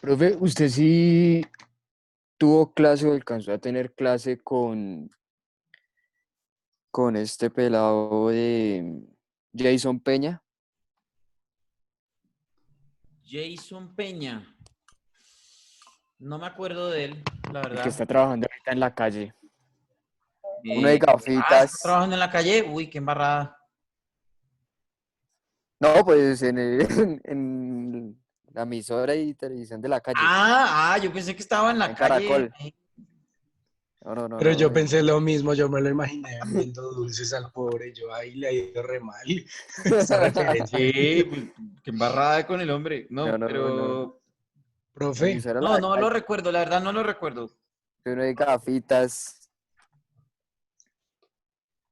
Profe, ¿usted sí tuvo clase o alcanzó a tener clase con este pelado de Jason Peña? Jason Peña. No me acuerdo de él, la El que verdad. está trabajando ahorita en la calle. Uno de gafitas. ¿Está trabajando en la calle? Uy, qué embarrada. No, pues en la emisora y televisión de la calle, Yo pensé que estaba en la en calle. Caracol. No, no, no, Pero yo no. pensé lo mismo, yo me lo imaginé vendiendo dulces al pobre, yo ahí le ha ido re mal. Esa referencia. Sí, pues, qué embarrada con el hombre. No, No, no, no. pero... La Profe, emisora de No, la no lo calle, recuerdo, la verdad no lo recuerdo. uno de gafitas.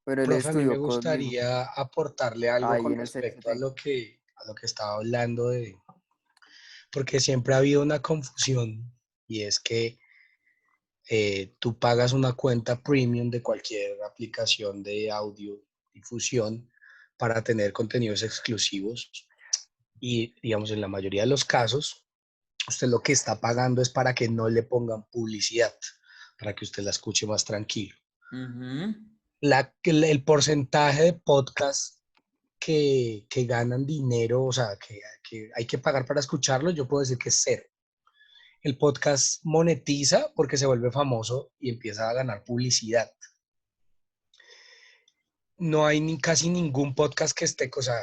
Bueno, él profe, a mí me estudió conmigo gustaría aportarle algo ahí con en el respecto a CCT. lo que estaba hablando porque siempre ha habido una confusión y es que tú pagas una cuenta premium de cualquier aplicación de audio difusión para tener contenidos exclusivos y, digamos, en la mayoría de los casos, usted lo que está pagando es para que no le pongan publicidad, para que usted la escuche más tranquilo. Ujú. El porcentaje de podcasts que ganan dinero, o sea, que hay que pagar para escucharlo, yo puedo decir que es cero. El podcast monetiza porque se vuelve famoso y empieza a ganar publicidad. No hay casi ningún podcast que esté, o sea,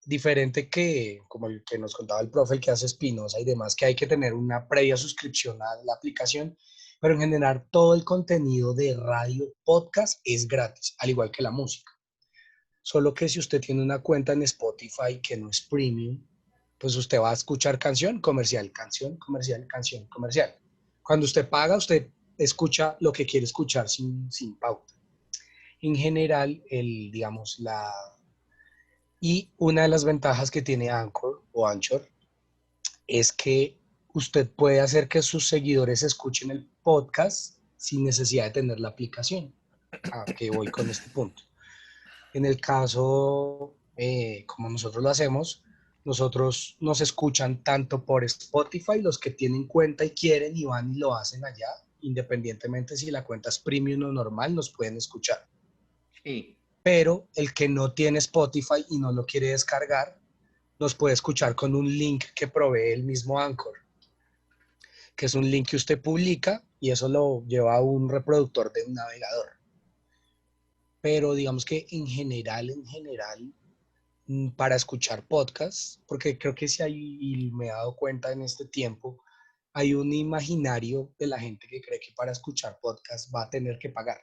diferente que, como el que nos contaba el profe, el que hace Espinosa y demás, que hay que tener una previa suscripción a la aplicación, pero en general todo el contenido de radio, podcast es gratis, al igual que la música. Solo que si usted tiene una cuenta en Spotify que no es premium, pues usted va a escuchar canción comercial, canción comercial, canción comercial. Cuando usted paga, usted escucha lo que quiere escuchar sin pauta. En general, digamos, y una de las ventajas que tiene Anchor o Anchor es que usted puede hacer que sus seguidores escuchen el podcast sin necesidad de tener la aplicación. ¿A qué voy con este punto? En el caso, como nosotros lo hacemos, nosotros nos escuchan tanto por Spotify, los que tienen cuenta y quieren y van y lo hacen allá, independientemente si la cuenta es premium o normal, nos pueden escuchar. Sí. Pero el que no tiene Spotify y no lo quiere descargar, nos puede escuchar con un link que provee el mismo Anchor, que es un link que usted publica y eso lo lleva a un reproductor de un navegador. Pero digamos que en general, para escuchar podcasts, porque creo que sí hay, y me he dado cuenta en este tiempo, hay un imaginario de la gente que cree que para escuchar podcasts va a tener que pagar.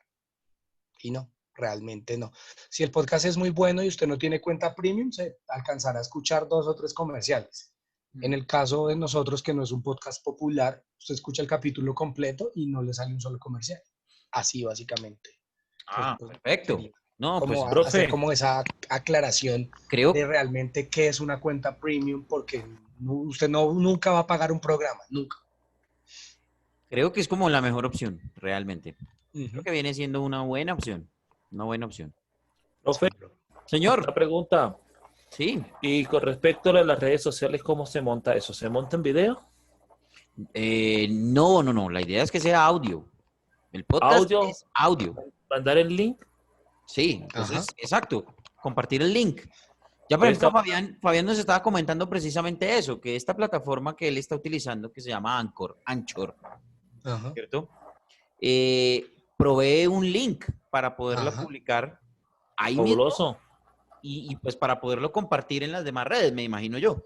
Y no, realmente no. Si el podcast es muy bueno y usted no tiene cuenta premium, se alcanzará a escuchar 2 o 3 comerciales. En el caso de nosotros, que no es un podcast popular, usted escucha el capítulo completo y no le sale un solo comercial. Así básicamente. Entonces, pues, Perfecto. quería No, pues, hacer Profe, como esa aclaración creo, de realmente qué es una cuenta premium, porque usted nunca va a pagar un programa, nunca. creo que es como la mejor opción, realmente. Creo Ujú. que viene siendo una buena opción. Una buena opción. profe, Sí, bro. Señor, una pregunta. sí. Y con respecto a las redes sociales, ¿cómo se monta eso? ¿Se monta en video? No, no, no. La idea es que sea audio. El podcast ¿Audio? es audio. ¿Mandar el link? Sí, Ajá, entonces, exacto. Compartir el link. Ya, por Pues ejemplo, está, Fabián nos estaba comentando precisamente eso, que esta plataforma que él está utilizando, que se llama Anchor, ajá, ¿cierto? Provee un link para poderlo ajá. publicar ahí mismo fabuloso. y pues para poderlo compartir en las demás redes, me imagino yo.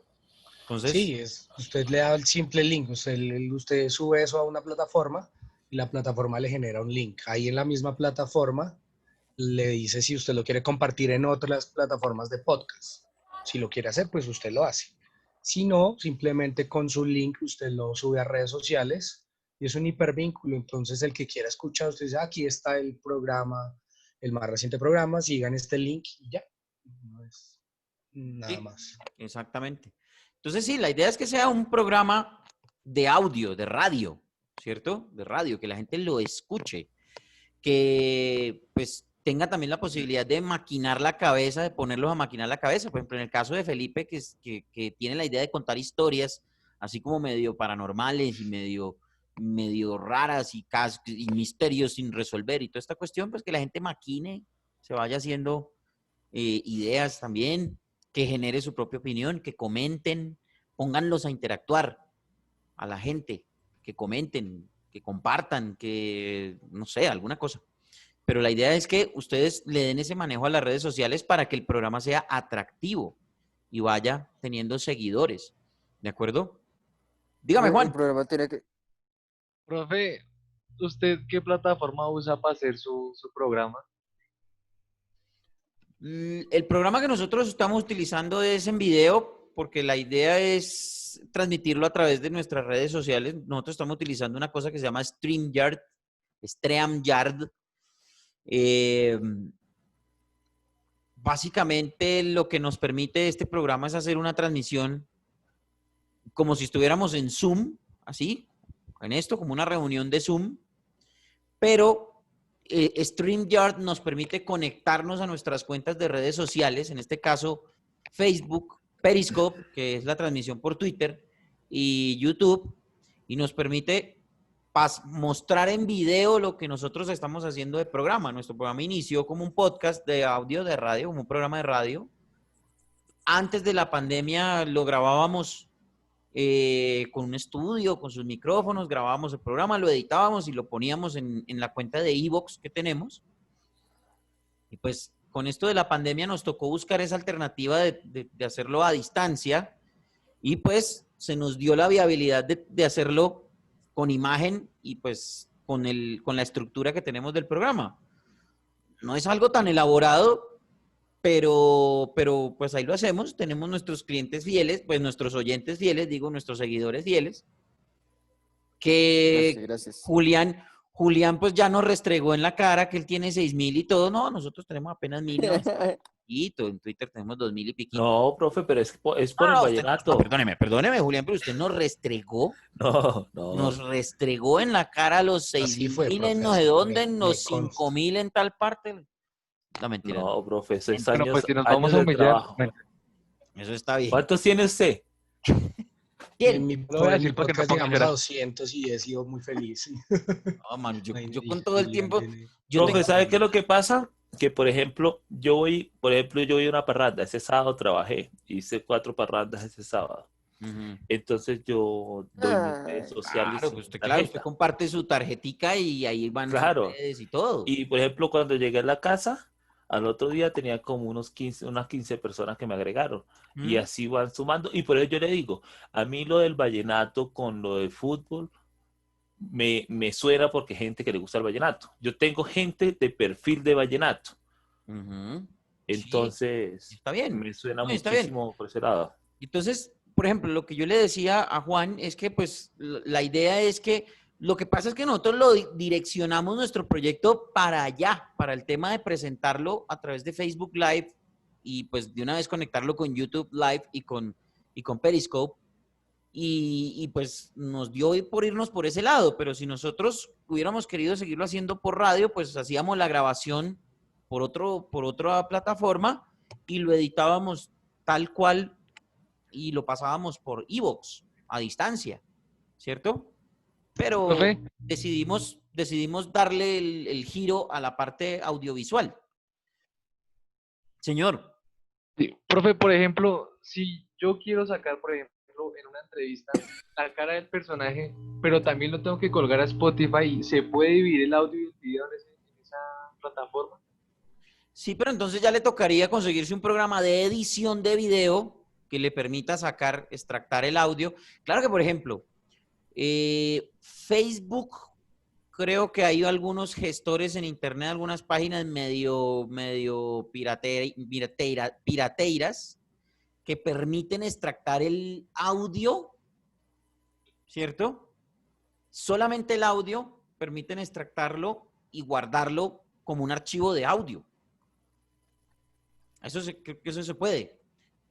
Entonces, Sí, usted le da el simple link, usted sube eso a una plataforma y la plataforma le genera un link. Ahí en la misma plataforma le dice si usted lo quiere compartir en otras plataformas de podcast. Si lo quiere hacer, pues usted lo hace. Si no, simplemente con su link usted lo sube a redes sociales y es un hipervínculo. Entonces el que quiera escuchar, usted dice, aquí está el programa, el más reciente programa, sigan este link y ya. No es nada sí, más. exactamente. Entonces, sí, la idea es que sea un programa de audio, de radio. ¿cierto? De radio, que la gente lo escuche, que pues tenga también la posibilidad de maquinar la cabeza, de ponerlos a maquinar la cabeza. Por ejemplo, en el caso de Felipe, que tiene la idea de contar historias, así como medio paranormales y medio raras y misterios sin resolver y toda esta cuestión, pues que la gente maquine, se vaya haciendo ideas también, que genere su propia opinión, que comenten, pónganlos a interactuar a la gente, que comenten, que compartan, que no sé, alguna cosa. Pero la idea es que ustedes le den ese manejo a las redes sociales para que el programa sea atractivo y vaya teniendo seguidores. ¿De acuerdo? Dígame, El Juan. programa tiene que... Profe, ¿usted qué plataforma usa para hacer su programa? El programa que nosotros estamos utilizando es en video porque la idea es transmitirlo a través de nuestras redes sociales. Nosotros estamos utilizando una cosa que se llama StreamYard. Eh, Básicamente lo que nos permite este programa es hacer una transmisión como si estuviéramos en Zoom, así, en esto, como una reunión de Zoom, pero StreamYard nos permite conectarnos a nuestras cuentas de redes sociales, en este caso Facebook, Periscope, que es la transmisión por Twitter, y YouTube, y nos permite mostrar en video lo que nosotros estamos haciendo de programa. Nuestro programa inició como un podcast de audio de radio, como un programa de radio. Antes de la pandemia lo grabábamos con un estudio, con sus micrófonos, grabábamos el programa, lo editábamos y lo poníamos en la cuenta de iVoox que tenemos. Y pues con esto de la pandemia nos tocó buscar esa alternativa de hacerlo a distancia y pues se nos dio la viabilidad de hacerlo con imagen y pues con la estructura que tenemos del programa. No es algo tan elaborado, pero pues ahí lo hacemos. Tenemos nuestros clientes fieles, pues nuestros oyentes fieles, digo, nuestros seguidores fieles, que Gracias. Julián pues ya nos restregó en la cara que él tiene 6,000 y todo. No, nosotros tenemos apenas 1,000, ¿no? En Twitter tenemos 2,000 y piquito. No, profe, pero es por el No, vallenato. perdóneme, Julián, pero usted nos restregó. No. Nos restregó en la cara los Así fue, 6,000 en profe, no sé así dónde, en me los consta. 5,000 en tal parte. No, mentira. No, profe, eso es Bueno, años, pues si nos años vamos a de humillar, trabajo. bueno, Eso está bien. ¿Cuántos tiene usted? En mi, Lo voy a en mi decir para que no podcast ponga llegamos a cara. 200 y he sido muy feliz. No, mano, yo Ay, con todo el Julián tiempo. tiene- Yo Profe, tengo, ¿sabe qué es lo que pasa? Que, por ejemplo, yo voy a una parranda. Ese sábado trabajé. Hice 4 parrandas ese sábado. Ujú. Entonces yo doy mis redes Ay, sociales Claro, sin pues usted tarjeta. comparte su tarjetica y ahí van sus Claro. redes y todo. Y, por ejemplo, cuando llegué a la casa, al otro día tenía como unas 15 personas que me agregaron. Y ¿Mm? así van sumando. Y por eso yo le digo, a mí lo del vallenato con lo del fútbol me suena porque hay gente que le gusta el vallenato. Yo tengo gente de perfil de vallenato. Ujú. Entonces, Está bien. me suena No, está bien. muchísimo por ese lado. Entonces, por ejemplo, lo que yo le decía a Juan es que, pues, la idea es que lo que pasa es que nosotros direccionamos nuestro proyecto para allá, para el tema de presentarlo a través de Facebook Live y, pues, de una vez conectarlo con YouTube Live y con Periscope. Y pues nos dio por irnos por ese lado, pero si nosotros hubiéramos querido seguirlo haciendo por radio, pues hacíamos la grabación por otra plataforma y lo editábamos tal cual y lo pasábamos por iVoox a distancia, ¿cierto? Pero Profe, decidimos darle el giro a la parte audiovisual. Señor, sí, profe, por ejemplo, si yo quiero sacar, por ejemplo, en una entrevista la cara del personaje, pero también lo tengo que colgar a Spotify, ¿se puede dividir el audio y el video en esa plataforma? sí, pero entonces ya le tocaría conseguirse un programa de edición de video que le permita extractar el audio. Claro que, por ejemplo, Facebook, creo que hay algunos gestores en internet, algunas páginas medio pirateiras que permiten extractar el audio, ¿cierto? Solamente el audio permiten extractarlo y guardarlo como un archivo de audio. Creo que eso se puede.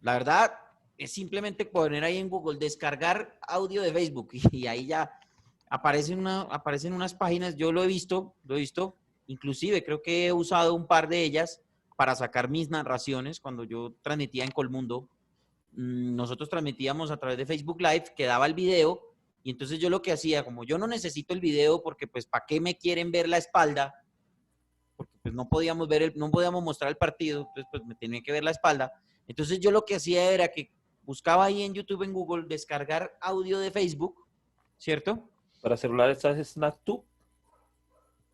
La verdad, es simplemente poner ahí en Google, descargar audio de Facebook y ahí ya aparecen unas páginas, yo lo he visto, inclusive creo que he usado un par de ellas para sacar mis narraciones cuando yo transmitía en Colmundo. Nosotros transmitíamos a través de Facebook Live, quedaba el video, y entonces yo lo que hacía, como yo no necesito el video porque pues ¿para qué me quieren ver la espalda? Porque pues no podíamos mostrar el partido, entonces pues me tenía que ver la espalda. Entonces yo lo que hacía era que buscaba ahí en YouTube, en Google, descargar audio de Facebook, ¿cierto? Para celular estás SnapTube.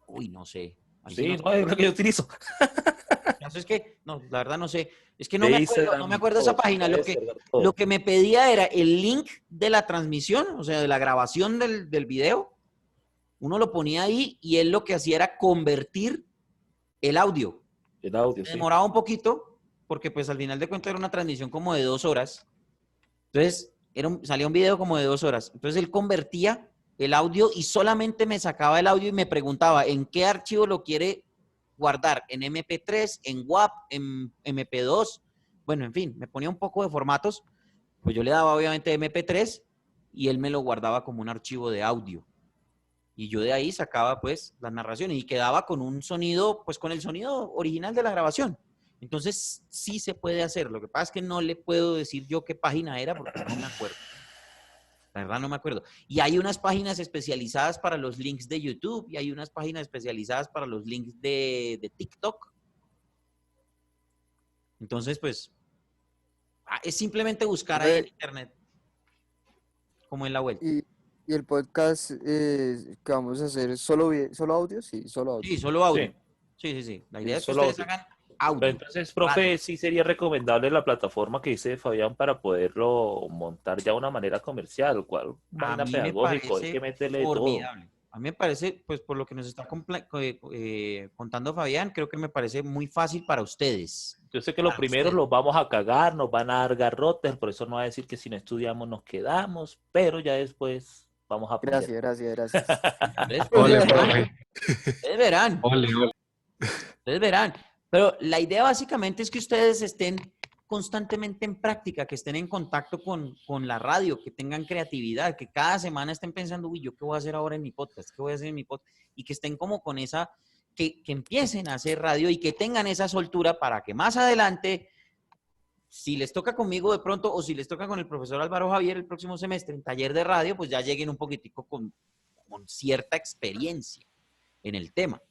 Uy, no sé. Ahí Sí, no no, es lo que yo utilizo. El caso es que, no, la verdad no sé. Es que De no Instagram, me acuerdo esa todo, página. puedes descargar todo. Lo que me pedía era el link de la transmisión, o sea, de la grabación del video. Uno lo ponía ahí y él lo que hacía era convertir el audio. El audio, Me sí. demoraba un poquito, porque pues al final de cuentas era una transmisión como de 2 horas. Entonces, salía un video como de 2 horas. Entonces él convertía el audio y solamente me sacaba el audio y me preguntaba en qué archivo lo quiere guardar, en MP3, en WAP, en MP2. Bueno, en fin, me ponía un poco de formatos. Pues yo le daba obviamente MP3 y él me lo guardaba como un archivo de audio. Y yo de ahí sacaba pues las narraciones y quedaba con un sonido, pues con el sonido original de la grabación. Entonces sí se puede hacer. Lo que pasa es que no le puedo decir yo qué página era porque no me acuerdo. La verdad no me acuerdo. Y hay unas páginas especializadas para los links de YouTube y hay unas páginas especializadas para los links de TikTok. Entonces, pues, es simplemente buscar ahí en internet, como en la vuelta. Y el podcast que vamos a hacer, ¿solo audio? Sí, solo audio. Sí, solo audio. Sí. Sí. La idea es que solo ustedes audio. hagan audio. Pero entonces, profe, sí sería recomendable la plataforma que dice Fabián para poderlo montar ya de una manera comercial, cual A vaina mí me pedagógico, hay parece que meterle de todo. formidable. A mí me parece, pues por lo que nos está contando Fabián, creo que me parece muy fácil para ustedes. Yo sé que los Para primeros ustedes. los vamos a cagar, nos van a dar garrotes, por eso no va a decir que si no estudiamos nos quedamos, pero ya después vamos a aprender. Gracias. Ustedes Ole, verán, profe. ustedes verán. Ole. Ustedes verán. Pero la idea básicamente es que ustedes estén constantemente en práctica, que estén en contacto con la radio, que tengan creatividad, que cada semana estén pensando, uy, ¿yo qué voy a hacer ahora en mi podcast? ¿Qué voy a hacer en mi podcast? Y que estén como con esa, que empiecen a hacer radio y que tengan esa soltura para que más adelante, si les toca conmigo de pronto o si les toca con el profesor Álvaro Javier el próximo semestre en taller de radio, pues ya lleguen un poquitico con cierta experiencia en el tema,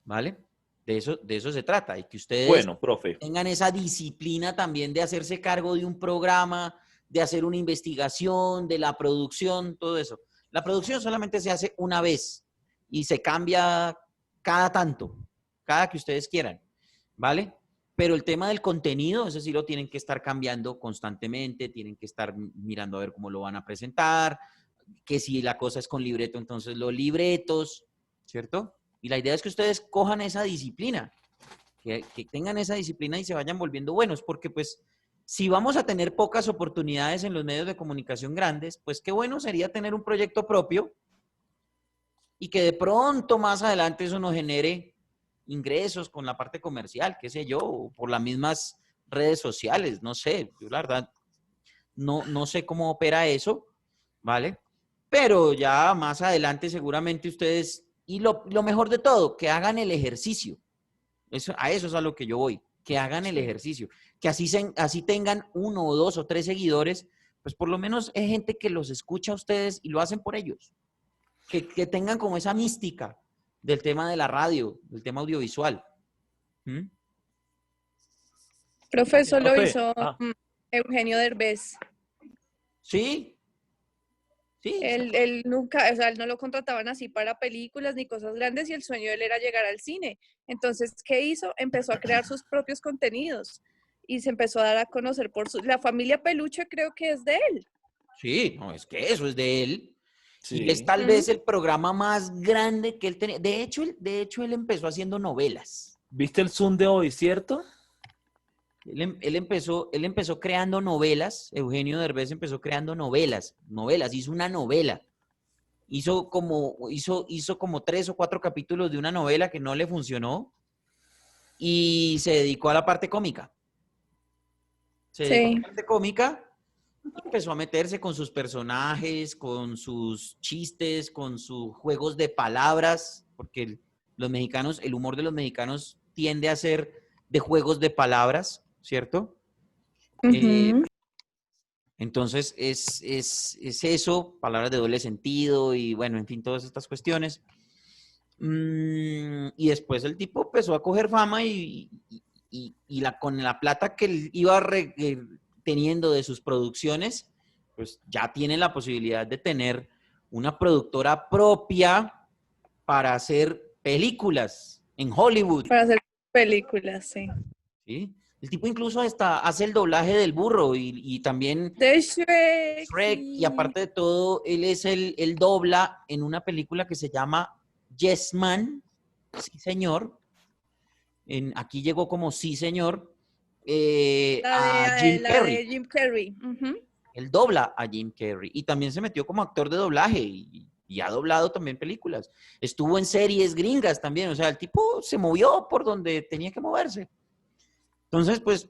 ¿vale? De eso se trata, y que ustedes Bueno, profe, tengan esa disciplina también de hacerse cargo de un programa, de hacer una investigación, de la producción, todo eso. La producción solamente se hace una vez y se cambia cada tanto, cada que ustedes quieran, ¿vale? Pero el tema del contenido, eso sí lo tienen que estar cambiando constantemente, tienen que estar mirando a ver cómo lo van a presentar, que si la cosa es con libreto, entonces los libretos, ¿cierto? Y la idea es que ustedes cojan esa disciplina, que tengan esa disciplina y se vayan volviendo buenos, porque pues si vamos a tener pocas oportunidades en los medios de comunicación grandes, pues qué bueno sería tener un proyecto propio y que de pronto más adelante eso nos genere ingresos con la parte comercial, qué sé yo, o por las mismas redes sociales, no sé, yo la verdad no sé cómo opera eso, ¿vale? Pero ya más adelante seguramente ustedes, y lo mejor de todo, que hagan el ejercicio. A eso es a lo que yo voy, que hagan el ejercicio, que así tengan 1 o 2 o 3 seguidores, pues por lo menos es gente que los escucha a ustedes y lo hacen por ellos. Que tengan como esa mística del tema de la radio, del tema audiovisual. ¿Mm? Profesor, lo Profe, hizo Eugenio Derbez. Sí. Él nunca, o sea, él no lo contrataban así para películas ni cosas grandes y el sueño de él era llegar al cine. Entonces, ¿qué hizo? Empezó a crear sus propios contenidos y se empezó a dar a conocer por la familia Peluche, creo que es de él. Sí, no, es que eso es de él. sí. Y es tal vez el programa más grande que él tenía. De hecho, él empezó haciendo novelas. ¿Viste el Zoom de hoy, cierto? Él empezó creando novelas. Eugenio Derbez empezó creando novelas. Hizo una novela. Hizo como 3 o 4 capítulos de una novela que no le funcionó y se dedicó a la parte cómica. Se dedicó a la parte cómica Empezó a meterse con sus personajes, con sus chistes, con sus juegos de palabras, porque los mexicanos, el humor de los mexicanos tiende a ser de juegos de palabras, ¿cierto? Ujú. Entonces es eso, palabras de doble sentido y bueno, en fin, todas estas cuestiones. Y después el tipo empezó a coger fama y con la plata que él iba teniendo de sus producciones, pues ya tiene la posibilidad de tener una productora propia para hacer películas en Hollywood. Para hacer películas, sí. ¿Sí? El tipo incluso hasta hace el doblaje del burro y también De Shrek, Shrek, y sí. aparte de todo, él dobla en una película que se llama Yes Man, sí señor, aquí llegó como sí señor, a Jim La Carrey. de Jim Carrey. Ujú. Él dobla a Jim Carrey y también se metió como actor de doblaje y ha doblado también películas. Estuvo en series gringas también, o sea, el tipo se movió por donde tenía que moverse. Entonces, pues,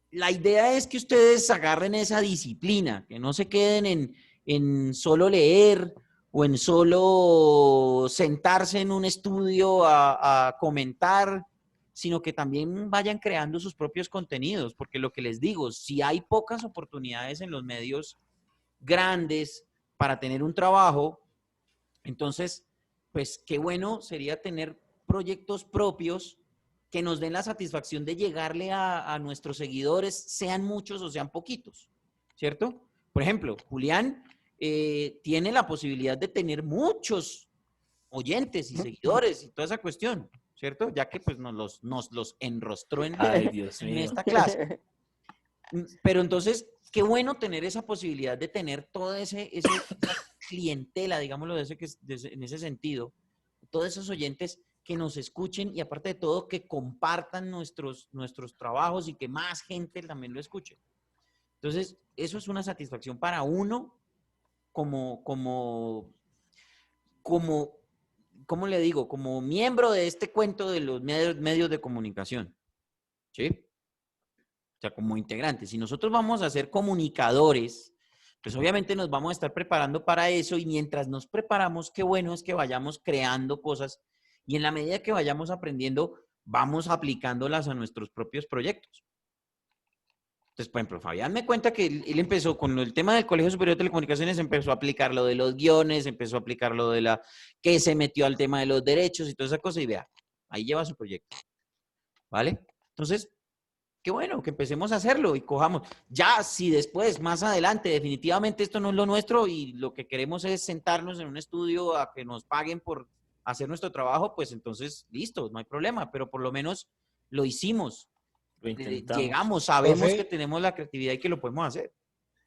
la idea es que ustedes agarren esa disciplina, que no se queden en solo leer o en solo sentarse en un estudio a comentar, sino que también vayan creando sus propios contenidos, porque lo que les digo, si hay pocas oportunidades en los medios grandes para tener un trabajo, entonces, pues qué bueno sería tener proyectos propios que nos den la satisfacción de llegarle a nuestros seguidores, sean muchos o sean poquitos, ¿cierto? Por ejemplo, Julián tiene la posibilidad de tener muchos oyentes y seguidores y toda esa cuestión, ¿cierto? Ya que pues nos los enrostró Ay, Dios en mío. esta clase. Pero entonces, qué bueno tener esa posibilidad de tener toda esa clientela, digámoslo en ese sentido, todos esos oyentes que nos escuchen y aparte de todo que compartan nuestros trabajos y que más gente también lo escuche. Entonces, eso es una satisfacción para uno como ¿cómo le digo? Como miembro de este cuento de los medios de comunicación, ¿sí? O sea, como integrantes. Si nosotros vamos a ser comunicadores, pues obviamente nos vamos a estar preparando para eso y mientras nos preparamos, qué bueno es que vayamos creando cosas y en la medida que vayamos aprendiendo, vamos aplicándolas a nuestros propios proyectos. Entonces, por ejemplo, Fabián me cuenta que él empezó con el tema del Colegio Superior de Telecomunicaciones, empezó a aplicar lo de los guiones, empezó a aplicar lo de que se metió al tema de los derechos y toda esa cosa y vea, ahí lleva su proyecto, ¿vale? Entonces, qué bueno que empecemos a hacerlo y cojamos. Ya, si después, más adelante, definitivamente esto no es lo nuestro y lo que queremos es sentarnos en un estudio a que nos paguen por hacer nuestro trabajo, pues entonces, listo, no hay problema, pero por lo menos lo hicimos. Lo intentamos. Llegamos, sabemos Profe, que tenemos la creatividad y que lo podemos hacer.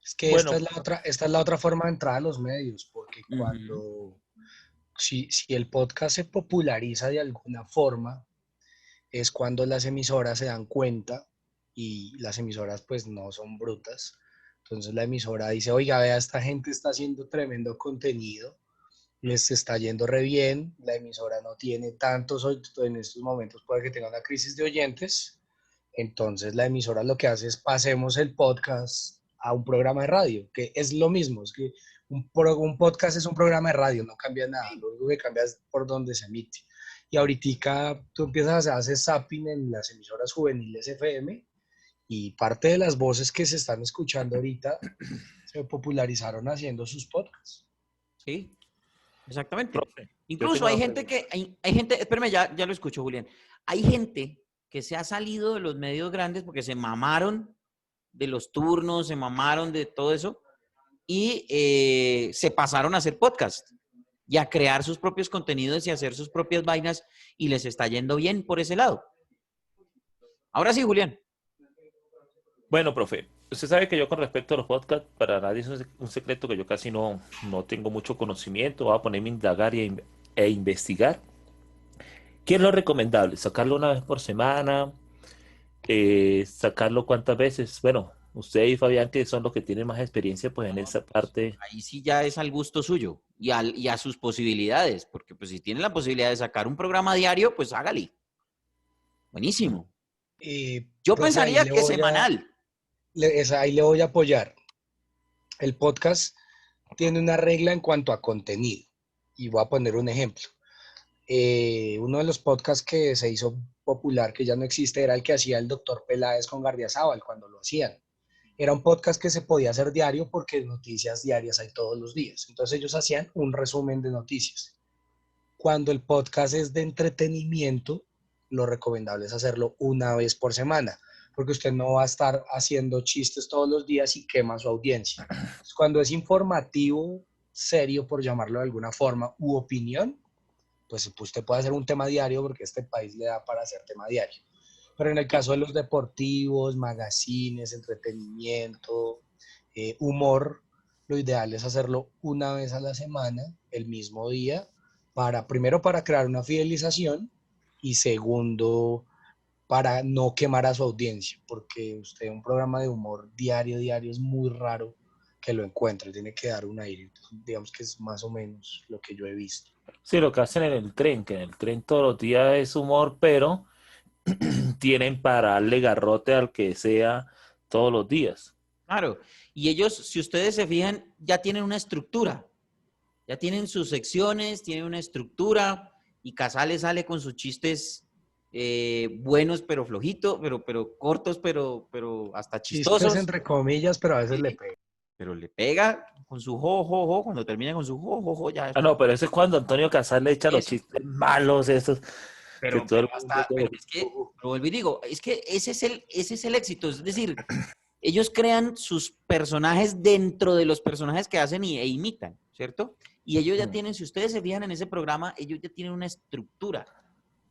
es que Bueno, esta es la otra forma de entrar a los medios, porque Ujú. si el podcast se populariza de alguna forma, es cuando las emisoras se dan cuenta y las emisoras pues no son brutas. Entonces la emisora dice, oiga, vea, esta gente está haciendo tremendo contenido, les está yendo re bien, la emisora no tiene tantos, en estos momentos puede que tenga una crisis de oyentes, entonces la emisora lo que hace es pasemos el podcast a un programa de radio, que es lo mismo, es que un podcast es un programa de radio, no cambia nada, lo único que cambia es por dónde se emite. Y ahorita tú empiezas a hacer zapping en las emisoras juveniles FM y parte de las voces que se están escuchando ahorita se popularizaron haciendo sus podcasts. Sí, exactamente. profe, yo Incluso tengo hay una gente pregunta. hay gente, espérame, ya lo escucho, Julián. Hay gente que se ha salido de los medios grandes porque se mamaron de los turnos, se mamaron de todo eso y se pasaron a hacer podcast y a crear sus propios contenidos y a hacer sus propias vainas y les está yendo bien por ese lado. Ahora sí, Julián. Bueno, profe, usted sabe que yo con respecto a los podcasts, para nadie es un secreto que yo casi no tengo mucho conocimiento. Voy a ponerme a indagar e investigar. ¿Qué es lo recomendable? ¿Sacarlo una vez por semana? ¿Sacarlo cuántas veces? Bueno, usted y Fabián, que son los que tienen más experiencia pues en esa parte. Ahí sí ya es al gusto suyo y a sus posibilidades, porque pues si tiene la posibilidad de sacar un programa diario, pues hágale. Buenísimo. Yo Profe, pensaría que semanal. ahí le voy a apoyar. El podcast tiene una regla en cuanto a contenido. Y voy a poner un ejemplo. Uno de los podcasts que se hizo popular, que ya no existe, era el que hacía el doctor Peláez con Gardiazabal cuando lo hacían. Era un podcast que se podía hacer diario porque noticias diarias hay todos los días. Entonces ellos hacían un resumen de noticias. Cuando el podcast es de entretenimiento, lo recomendable es hacerlo una vez por semana, porque usted no va a estar haciendo chistes todos los días y quema su audiencia. Entonces, cuando es informativo, serio, por llamarlo de alguna forma, u opinión, pues usted puede hacer un tema diario porque este país le da para hacer tema diario. Pero en el caso de los deportivos, magazines, entretenimiento, humor, lo ideal es hacerlo una vez a la semana, el mismo día, primero para crear una fidelización y segundo para no quemar a su audiencia, porque usted un programa de humor diario es muy raro que lo encuentre, tiene que dar un aire. Entonces, digamos que es más o menos lo que yo he visto. Sí, lo que hacen en el tren, que en el tren todos los días es humor, pero tienen para darle garrote al que sea todos los días. Claro. Y ellos, si ustedes se fijan, ya tienen una estructura. Ya tienen sus secciones, tienen una estructura. Y Casales sale con sus chistes buenos, pero flojitos, pero cortos, pero hasta Chistes chistosos. entre comillas, pero a veces Sí. le pega. Pero le pega con su jo, cuando termina con su jo, ya. Ah, no, pero eso es cuando Antonio Casal le echa los Eso. chistes malos, esos que Pero, todo el pero mundo... hasta, pero es que, lo vuelvo y digo, es que ese es el éxito. Es decir, ellos crean sus personajes dentro de los personajes que hacen e imitan, ¿cierto? Y ellos ya tienen, si ustedes se fijan en ese programa, ellos ya tienen una estructura.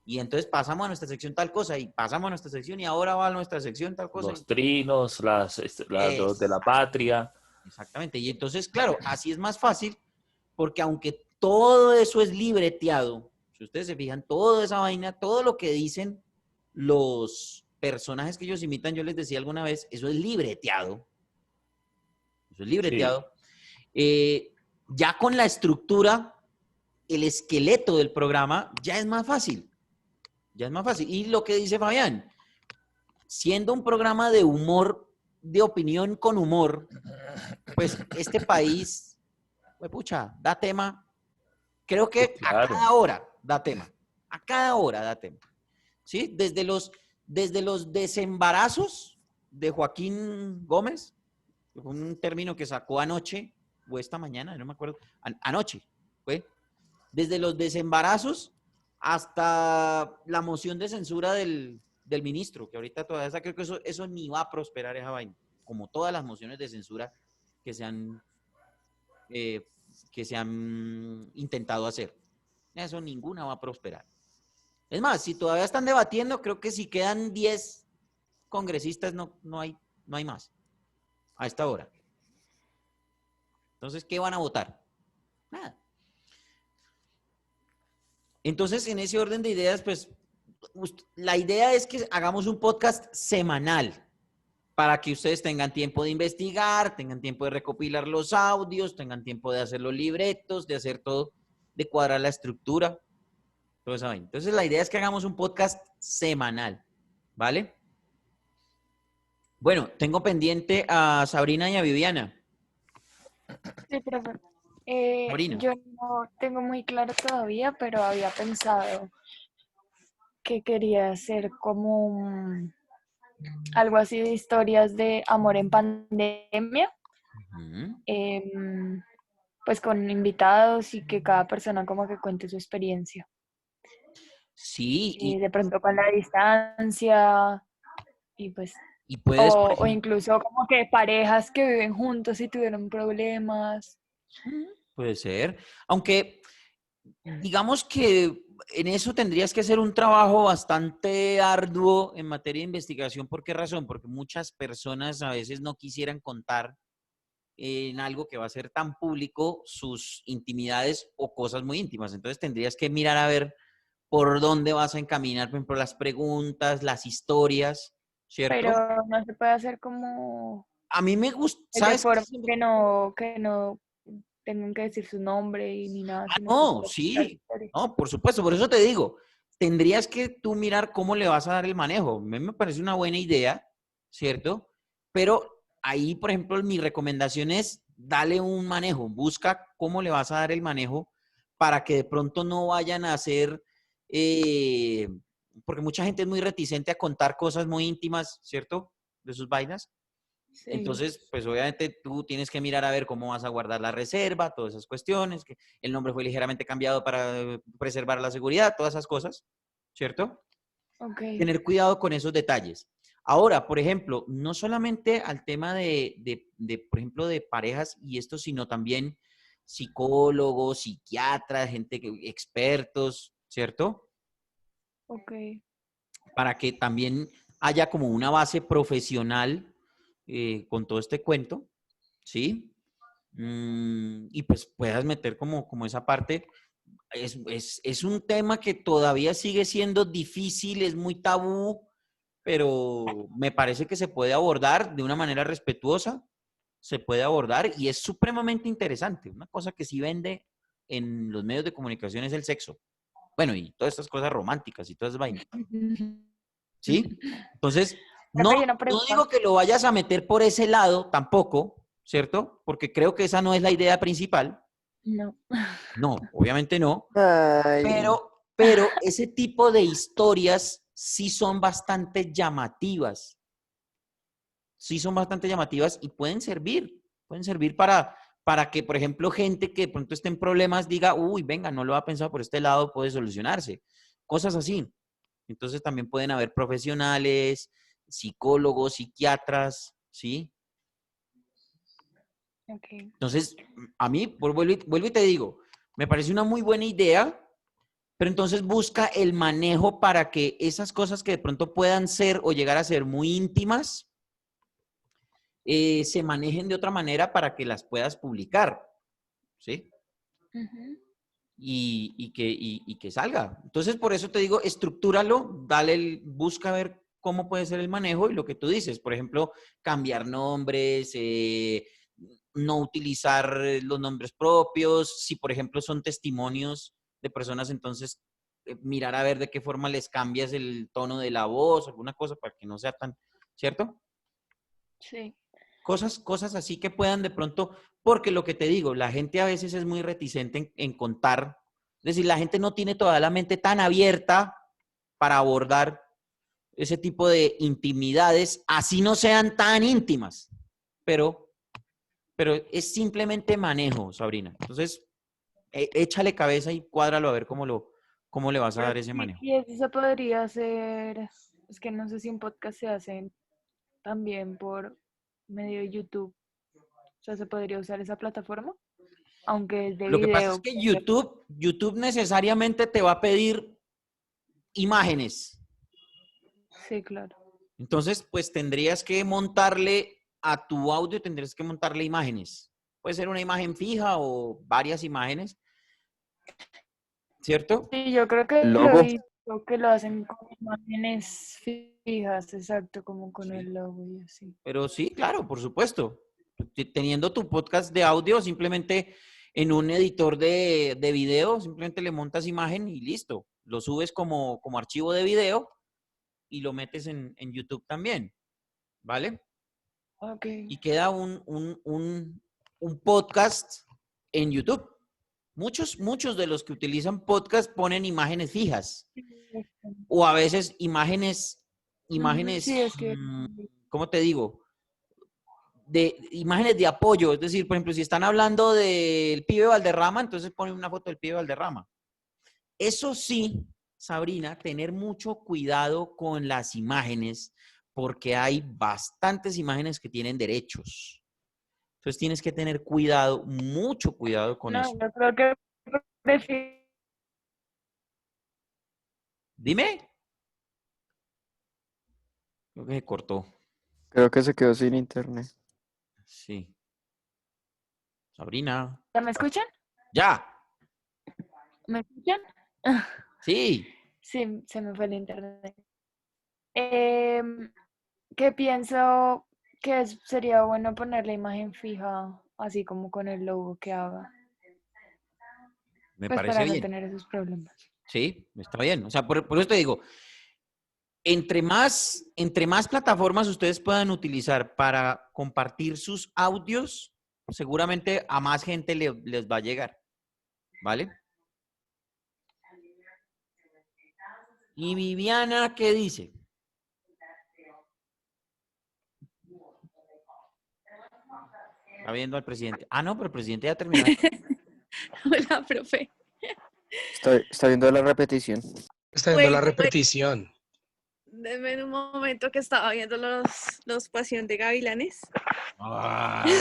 Y entonces pasamos a nuestra sección tal cosa, y pasamos a nuestra sección, y ahora va a nuestra sección tal cosa. Los trinos, los de la patria. Exactamente. Y entonces, claro, así es más fácil, porque aunque todo eso es libreteado, si ustedes se fijan, toda esa vaina, todo lo que dicen los personajes que ellos imitan, yo les decía alguna vez, eso es libreteado. Eso es libreteado. Sí. Ya con la estructura, el esqueleto del programa, ya es más fácil. Ya es más fácil. Y lo que dice Fabián, siendo un programa de humor, de opinión con humor, pues este país, pues pucha, da tema. Creo que Sí, claro. a cada hora da tema. A cada hora da tema. ¿Sí? Desde los desembarazos de Joaquín Gómez, que fue un término que sacó anoche, o esta mañana, no me acuerdo, anoche, fue. Desde los desembarazos hasta la moción de censura del ministro, que ahorita todavía creo que eso ni va a prosperar esa vaina, como todas las mociones de censura que se han intentado hacer. Eso ninguna va a prosperar. Es más, si todavía están debatiendo, creo que si quedan 10 congresistas no hay más a esta hora. Entonces, ¿qué van a votar? Nada. Entonces, en ese orden de ideas, pues, la idea es que hagamos un podcast semanal para que ustedes tengan tiempo de investigar, tengan tiempo de recopilar los audios, tengan tiempo de hacer los libretos, de hacer todo, de cuadrar la estructura, todo eso. Entonces, la idea es que hagamos un podcast semanal, ¿vale? Bueno, tengo pendiente a Sabrina y a Viviana. Sí, profe. Sabrina. Yo no tengo muy claro todavía, pero había pensado que quería hacer como algo así de historias de amor en pandemia, pues con invitados y que cada persona como que cuente su experiencia. Sí. Y de pronto con la distancia y pues... Y puedes, o incluso como que parejas que viven juntos y tuvieron problemas. Puede ser. Aunque, digamos que en eso tendrías que hacer un trabajo bastante arduo en materia de investigación. ¿Por qué razón? Porque muchas personas a veces no quisieran contar en algo que va a ser tan público sus intimidades o cosas muy íntimas. Entonces tendrías que mirar a ver por dónde vas a encaminar, por ejemplo, las preguntas, las historias, ¿cierto? Pero no se puede hacer como... A mí me gusta, ¿sabes? De forma que no tengan que decir su nombre y ni nada. No, sí. No, por supuesto. Por eso te digo, tendrías que tú mirar cómo le vas a dar el manejo. A mí me parece una buena idea, ¿cierto? Pero ahí, por ejemplo, mi recomendación es dale un manejo, busca cómo le vas a dar el manejo para que de pronto no vayan a hacer, porque mucha gente es muy reticente a contar cosas muy íntimas, ¿cierto? De sus vainas. Sí. Entonces, pues obviamente tú tienes que mirar a ver cómo vas a guardar la reserva, todas esas cuestiones, que el nombre fue ligeramente cambiado para preservar la seguridad, todas esas cosas, ¿cierto? Ok. Tener cuidado con esos detalles. Ahora, por ejemplo, no solamente al tema por ejemplo, de parejas y esto, sino también psicólogos, psiquiatras, expertos, ¿cierto? Ok. Para que también haya como una base profesional con todo este cuento, ¿sí? Y pues puedas meter como esa parte. Es un tema que todavía sigue siendo difícil, es muy tabú, pero me parece que se puede abordar de una manera respetuosa, se puede abordar y es supremamente interesante. Una cosa que sí vende en los medios de comunicación es el sexo. Bueno, y todas estas cosas románticas y todas esas vainas, ¿sí? Entonces, no, Profe, hay una no pregunta. digo que lo vayas a meter por ese lado tampoco, ¿cierto? Porque creo que esa no es la idea principal. No. No, obviamente no. Ay, Pero ese tipo de historias sí son bastante llamativas. Sí son bastante llamativas y pueden servir para que, por ejemplo, gente que de pronto esté en problemas diga, uy, venga, no lo ha pensado por este lado, puede solucionarse. Cosas así. Entonces también pueden haber profesionales, psicólogos, psiquiatras, ¿sí? Ok. Entonces, a mí, vuelvo y te digo, me parece una muy buena idea, pero entonces busca el manejo para que esas cosas que de pronto puedan ser o llegar a ser muy íntimas, se manejen de otra manera para que las puedas publicar, ¿sí? Ujú. Y que salga. Entonces, por eso te digo, estructúralo, busca ver cómo puede ser el manejo y lo que tú dices, por ejemplo, cambiar nombres, no utilizar los nombres propios, si por ejemplo son testimonios de personas, entonces mirar a ver de qué forma les cambias el tono de la voz, alguna cosa para que no sea tan, ¿cierto? Sí. Cosas así que puedan de pronto, porque lo que te digo, la gente a veces es muy reticente en contar, es decir, la gente no tiene toda la mente tan abierta para abordar ese tipo de intimidades, así no sean tan íntimas, pero, pero es simplemente manejo, Sabrina. Entonces, échale cabeza y cuádralo a ver cómo le vas a Pero dar ese sí, manejo. y eso se podría hacer, es que no sé si un podcast se hace también por medio de YouTube. O sea, ¿se podría usar esa plataforma? Aunque es de Lo que pasa es video. que YouTube necesariamente te va a pedir imágenes. Sí, claro. Entonces, pues tendrías que montarle a tu audio, tendrías que montarle imágenes. Puede ser una imagen fija o varias imágenes, ¿cierto? Sí, yo creo que el lo he logo. visto que lo hacen con imágenes fijas, exacto, como con Sí. el logo y así. Pero sí, claro, por supuesto. Teniendo tu podcast de audio, simplemente en un editor de video, simplemente le montas imagen y listo. Lo subes como archivo de video y lo metes en YouTube también, ¿vale? Ok. Y queda un podcast en YouTube. Muchos de los que utilizan podcast ponen imágenes fijas o a veces Ujú, sí, es que ¿cómo te digo? De imágenes de apoyo. Es decir, por ejemplo, si están hablando del pibe Valderrama, entonces ponen una foto del pibe Valderrama. Eso sí, Sabrina, tener mucho cuidado con las imágenes porque hay bastantes imágenes que tienen derechos. Entonces tienes que tener cuidado, mucho cuidado con no, eso. yo creo que prefiero. Dime. Creo que se cortó. Creo que se quedó sin internet. Sí. Sabrina. ¿Ya me escuchan? Ya. ¿Me escuchan? Sí. Sí, se me fue el internet. Em, ¿Qué pienso que sería bueno poner la imagen fija, así como con el logo que haga? Me Pues parece para no bien. tener esos problemas. Sí, está bien. O sea, por eso te digo, entre más plataformas ustedes puedan utilizar para compartir sus audios, seguramente a más gente les va a llegar, ¿vale? Y Viviana, ¿qué dice? Está viendo al presidente. Ah, no, pero el presidente ya terminó. Hola, profe. Está viendo la repetición. Está viendo la Wait, repetición. Denme un momento que estaba viendo los Pasión de Gavilanes. Ay,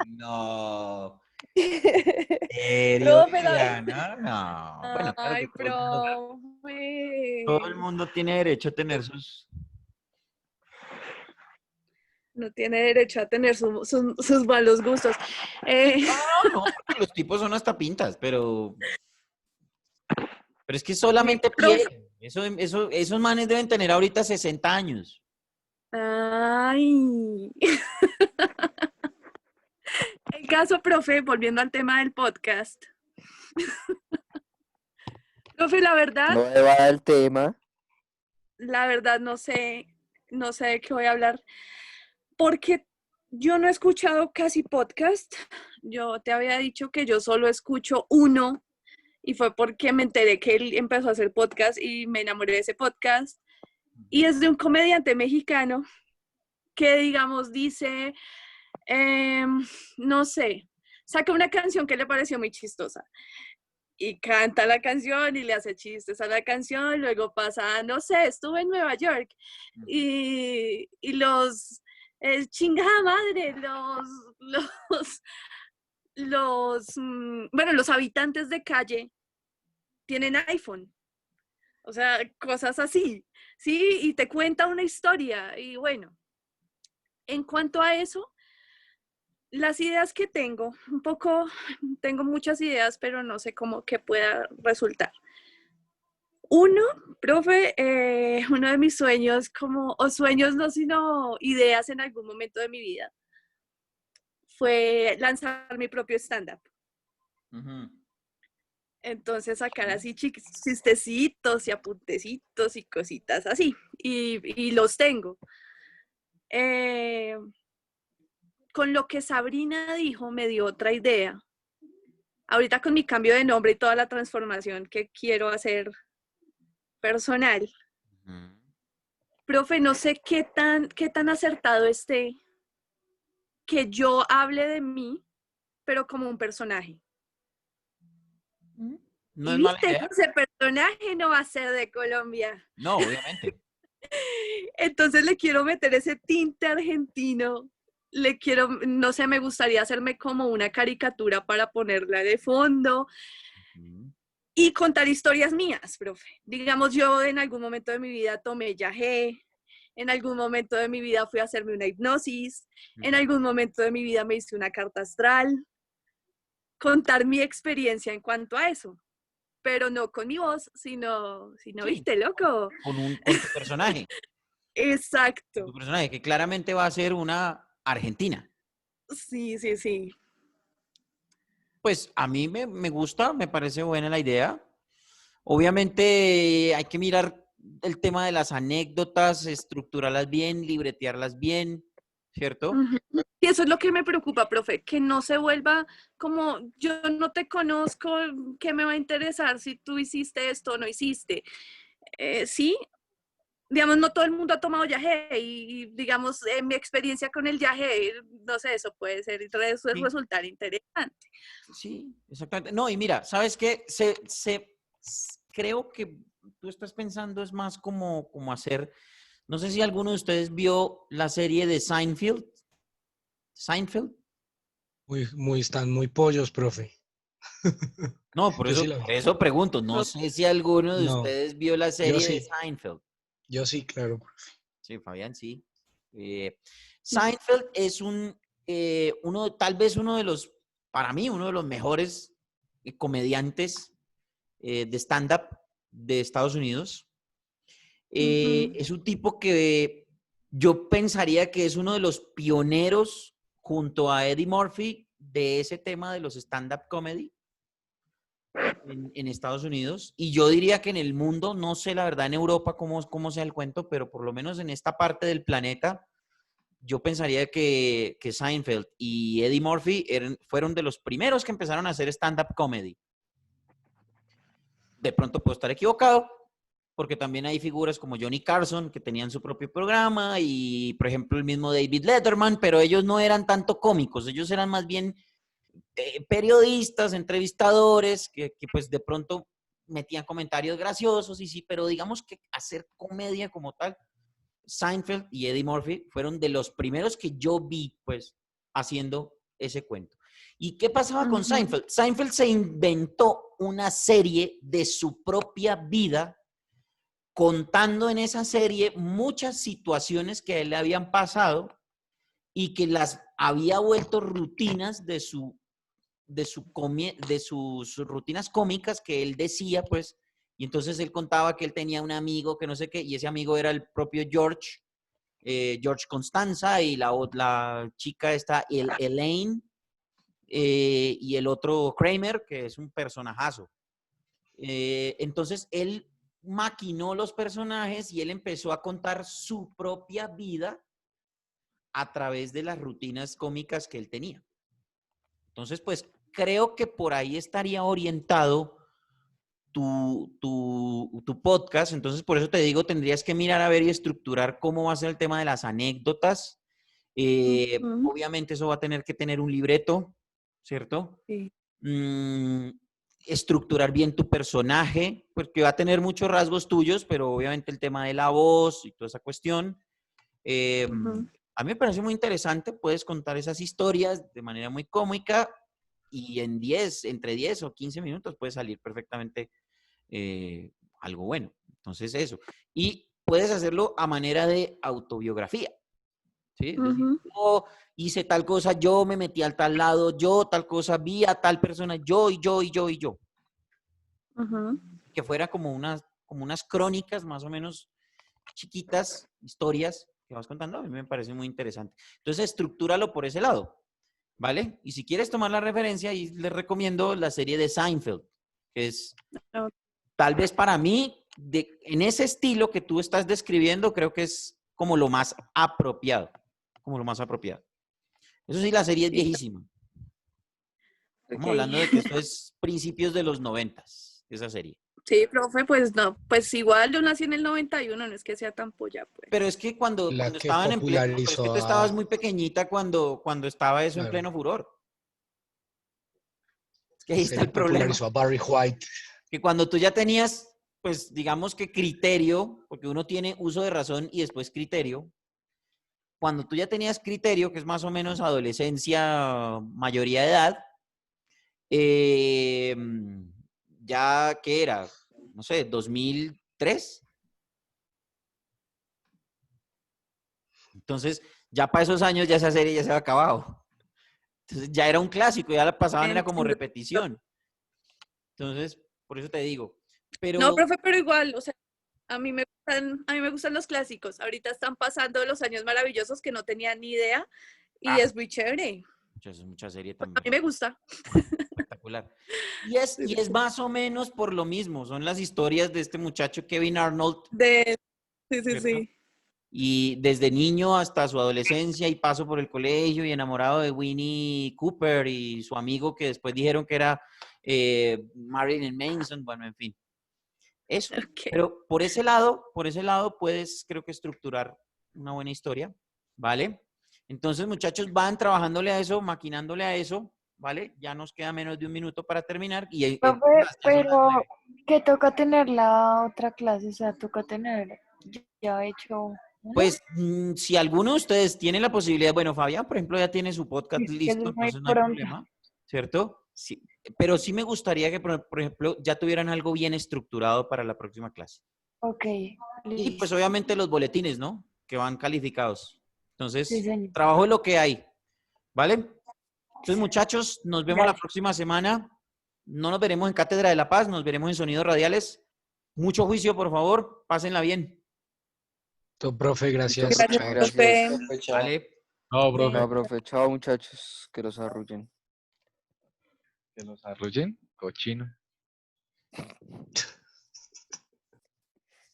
no. ¿Serio, Profe, Viviana? No. Bueno, claro que ay, profe. todo el mundo tiene derecho a tener sus... No tiene derecho a tener sus malos gustos. No, porque los tipos son hasta pintas, pero es que solamente profe. piel. Esos manes deben tener ahorita 60 años. Ay. El caso, profe, volviendo al tema del podcast. Profe, No va el tema. la verdad no sé de qué voy a hablar, porque yo no he escuchado casi podcast. Yo te había dicho que yo solo escucho uno y fue porque me enteré que él empezó a hacer podcast y me enamoré de ese podcast. Y es de un comediante mexicano que, digamos, dice, no sé, saca una canción que le pareció muy chistosa y canta la canción y le hace chistes a la canción, luego pasa, no sé, estuve en Nueva York y los, chingada madre, bueno, los habitantes de calle tienen iPhone. O sea, cosas así, ¿sí? Y te cuenta una historia. Y bueno, en cuanto a eso, las ideas que tengo, tengo muchas ideas, pero no sé cómo que pueda resultar. Uno, profe, uno de mis sueños, o sueños no, sino ideas en algún momento de mi vida, fue lanzar mi propio stand-up. Entonces sacar así chistecitos y apuntecitos y cositas así. Y los tengo. Con lo que Sabrina dijo, me dio otra idea. Ahorita con mi cambio de nombre y toda la transformación que quiero hacer personal. Profe, no sé qué tan acertado esté que yo hable de mí, pero como un personaje. No y es mala viste idea. que ese personaje no va a ser de Colombia. No, obviamente. Entonces le quiero meter ese tinte argentino. No sé, me gustaría hacerme como una caricatura para ponerla de fondo y contar historias mías, profe. Digamos, yo en algún momento de mi vida tomé yagé, en algún momento de mi vida fui a hacerme una hipnosis, en algún momento de mi vida me hice una carta astral. Contar mi experiencia en cuanto a eso, pero no con mi voz, sino Sí. ¿viste, loco? Con tu personaje. Exacto. Tu personaje, que claramente va a ser una argentina. Sí. Pues a mí me gusta, me parece buena la idea. Obviamente hay que mirar el tema de las anécdotas, estructurarlas bien, libretearlas bien, ¿cierto? Y eso es lo que me preocupa, profe, que no se vuelva como yo no te conozco, ¿qué me va a interesar si tú hiciste esto o no hiciste? Sí, digamos, no todo el mundo ha tomado yagé y digamos, mi experiencia con el yagé, no sé, eso puede resultar interesante. Sí, exactamente. No, y mira, ¿sabes qué? Creo que tú estás pensando es más como hacer, no sé si alguno de ustedes vio la serie de Seinfeld. ¿Seinfeld? Están muy pollos, profe. No, por Yo eso, sí la vi. por eso pregunto. No sé si alguno de No, ustedes vio la yo serie de sí. Seinfeld. Yo sí, claro. Sí, Fabián, sí. Seinfeld es tal vez uno de los, para mí, uno de los mejores comediantes de stand-up de Estados Unidos. Es un tipo que yo pensaría que es uno de los pioneros junto a Eddie Murphy de ese tema de los stand-up comedy. en Estados Unidos. Y yo diría que en el mundo, no sé la verdad en Europa cómo sea el cuento, pero por lo menos en esta parte del planeta, yo pensaría que Seinfeld y Eddie Murphy fueron de los primeros que empezaron a hacer stand-up comedy. De pronto puedo estar equivocado, porque también hay figuras como Johnny Carson que tenían su propio programa y, por ejemplo, el mismo David Letterman, pero ellos no eran tanto cómicos, ellos eran más bien periodistas, entrevistadores, que pues de pronto metían comentarios graciosos y sí, pero digamos que hacer comedia como tal, Seinfeld y Eddie Murphy fueron de los primeros que yo vi pues haciendo ese cuento. ¿Y qué pasaba con Seinfeld? Seinfeld se inventó una serie de su propia vida, contando en esa serie muchas situaciones que a él le habían pasado y que las había vuelto rutinas de sus rutinas cómicas que él decía, pues, y entonces él contaba que él tenía un amigo que no sé qué, y ese amigo era el propio George Constanza, y la chica está Elaine, y el otro Kramer, que es un personajazo. Entonces él maquinó los personajes y él empezó a contar su propia vida a través de las rutinas cómicas que él tenía. Entonces, pues creo que por ahí estaría orientado tu podcast. Entonces, por eso te digo, tendrías que mirar a ver y estructurar cómo va a ser el tema de las anécdotas. Obviamente eso va a tener que tener un libreto, ¿cierto? Sí. Estructurar bien tu personaje, porque va a tener muchos rasgos tuyos, pero obviamente el tema de la voz y toda esa cuestión. A mí me parece muy interesante, puedes contar esas historias de manera muy cómica y entre 10 o 15 minutos puede salir perfectamente algo bueno. Entonces eso. Y puedes hacerlo a manera de autobiografía. ¿Sí? Es decir, yo hice tal cosa, yo me metí al tal lado, yo tal cosa, vi a tal persona, yo y yo y yo y yo. Que fuera como unas crónicas más o menos chiquitas, historias que vas contando, a mí me parece muy interesante. Entonces, estructúralo por ese lado, ¿vale? Y si quieres tomar la referencia, y les recomiendo la serie de Seinfeld, que es tal vez para mí, en ese estilo que tú estás describiendo, creo que es como lo más apropiado. Eso sí, la serie es viejísima. Estamos hablando de que esto es principios de los 90s, esa serie. Sí, profe, pues no, pues igual yo nací en el 91, no es que sea tan polla, pues. Pero es que cuando La que estaban en pleno, pero es que tú popularizó estabas a... muy pequeñita cuando estaba eso en Claro, pleno furor. Es que ahí la está serie el problema. popularizó a Barry White. Que cuando tú ya tenías, pues digamos que criterio, porque uno tiene uso de razón y después criterio, cuando tú ya tenías criterio, que es más o menos adolescencia, mayoría de edad, ya, ¿qué era? No sé, 2003. Entonces, ya para esos años ya esa serie ya se había acabado. Entonces, ya era un clásico, ya la pasaban, era como repetición. Entonces, por eso te digo. Pero... No, profe, pero igual, o sea, a mí me gustan los clásicos. Ahorita están pasando los años maravillosos que no tenía ni idea y es muy chévere. Mucha serie A también. mí me gusta. Espectacular. Y es más o menos por lo mismo. Son las historias de este muchacho Kevin Arnold. Sí. Y desde niño hasta su adolescencia y paso por el colegio y enamorado de Winnie Cooper y su amigo que después dijeron que era Marilyn Manson. Bueno, en fin. Eso. Okay. Pero por ese lado puedes, creo que, estructurar una buena historia, ¿vale? Entonces, muchachos, van trabajándole a eso, maquinándole a eso, ¿vale? Ya nos queda menos de un minuto para terminar. Y pero que toca tener la otra clase, o sea, toca tener ya hecho una. Pues, si alguno de ustedes tiene la posibilidad, bueno, Fabián, por ejemplo, ya tiene su podcast listo, entonces no hay problema, ¿cierto? Sí, pero sí me gustaría que, por ejemplo, ya tuvieran algo bien estructurado para la próxima clase. Ok, listo. Y pues obviamente los boletines, ¿no? Que van calificados. Entonces, sí, trabajo en lo que hay, ¿vale? Entonces, muchachos, nos vemos la próxima semana. No nos veremos en Cátedra de la Paz, nos veremos en Sonidos Radiales. Mucho juicio, por favor, pásenla bien. Profe, gracias. Gracias, profe. Vale. No, profe. No, profe, chao muchachos, que los arrullen. Que los arrullen, cochino.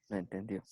No entendió.